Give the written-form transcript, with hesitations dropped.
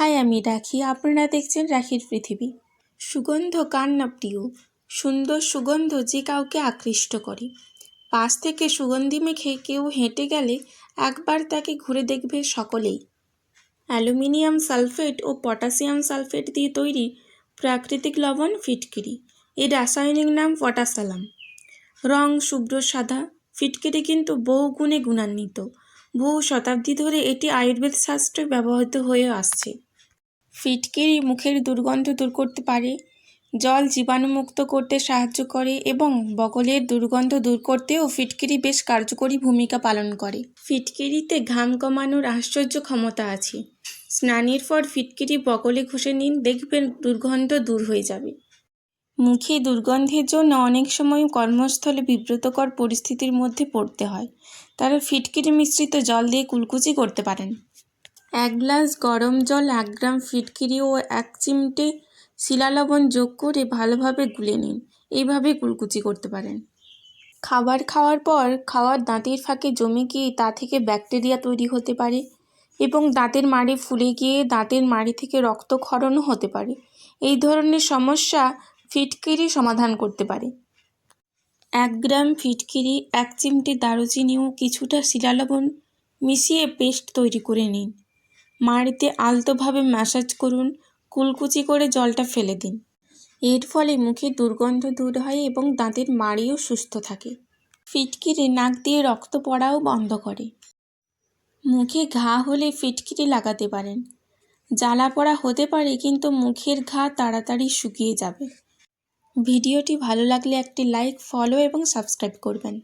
High, আমি রাখি। আপনারা দেখছেন রাখির পৃথিবী। সুগন্ধ কার না প্রিয়? সুন্দর সুগন্ধ যে কাউকে আকৃষ্ট করে। পাশ থেকে সুগন্ধি মেখে কেউ হেঁটে গেলে একবার তাকে ঘুরে দেখবে সকলেই। অ্যালুমিনিয়াম সালফেট ও পটাশিয়াম সালফেট দিয়ে তৈরি প্রাকৃতিক লবণ ফিটকিরি। এর রাসায়নিক নাম পটাসালাম। রং শুভ্র সাদা। ফিটকিরি কিন্তু বহু গুণে গুণান্বিত। বহু শতাব্দী ধরে এটি আয়ুর্বেদ শাস্ত্রে ব্যবহৃত হয়ে আসছে। ফিটকিরি মুখের দুর্গন্ধ দূর করতে পারে, জল জীবাণুমুক্ত করতে সাহায্য করে এবং বগলের দুর্গন্ধ দূর করতেও ফিটকিরি বেশ কার্যকরী ভূমিকা পালন করে। ফিটকিরিতে ঘাম কমানোর আশ্চর্য ক্ষমতা আছে। স্নানের পর ফিটকিরি বগলে ঘষে নিন, দেখবেন দুর্গন্ধ দূর হয়ে যাবে। মুখে দুর্গন্ধের জন্য অনেক সময় কর্মস্থলে বিব্রতকর পরিস্থিতির মধ্যে পড়তে হয়। তারা ফিটকিরি মিশ্রিত জল দিয়ে কুলকুচি করতে পারেন। 1 গ্লাস গরম জল 1 গ্রাম ফিটকিরি ও 1 চিমটে শিলালবণ যোগ করে ভালোভাবে গুলে নিন। এইভাবে কুলকুচি করতে পারেন। খাবার খাওয়ার পর খাওয়ার দাঁতের ফাঁকে জমে গিয়ে তা থেকে ব্যাকটেরিয়া তৈরি হতে পারে এবং দাঁতের মাড়ি ফুলে গিয়ে দাঁতের মাড়ি থেকে রক্তক্ষরণও হতে পারে। এই ধরনের সমস্যা ফিটকিরি সমাধান করতে পারে। 1 গ্রাম ফিটকিরি, 1 চিমটে দারুচিনি ও কিছুটা শিলালবণ মিশিয়ে পেস্ট তৈরি করে নিন। মাড়িতে আলতোভাবে ম্যাসাজ করুন, কুলকুচি করে জলটা ফেলে দিন। এর ফলে মুখের দুর্গন্ধ দূর হয় এবং দাঁতের মাড়িও সুস্থ থাকে। ফিটকিরি নাক দিয়ে রক্ত পড়াও বন্ধ করে। মুখে ঘা হলে ফিটকিরি লাগাতে পারেন। জ্বালা পোড়া হতে পারে, কিন্তু মুখের ঘা তাড়াতাড়ি শুকিয়ে যাবে। ভিডিওটি ভালো লাগলে একটি লাইক, ফলো এবং সাবস্ক্রাইব করবেন।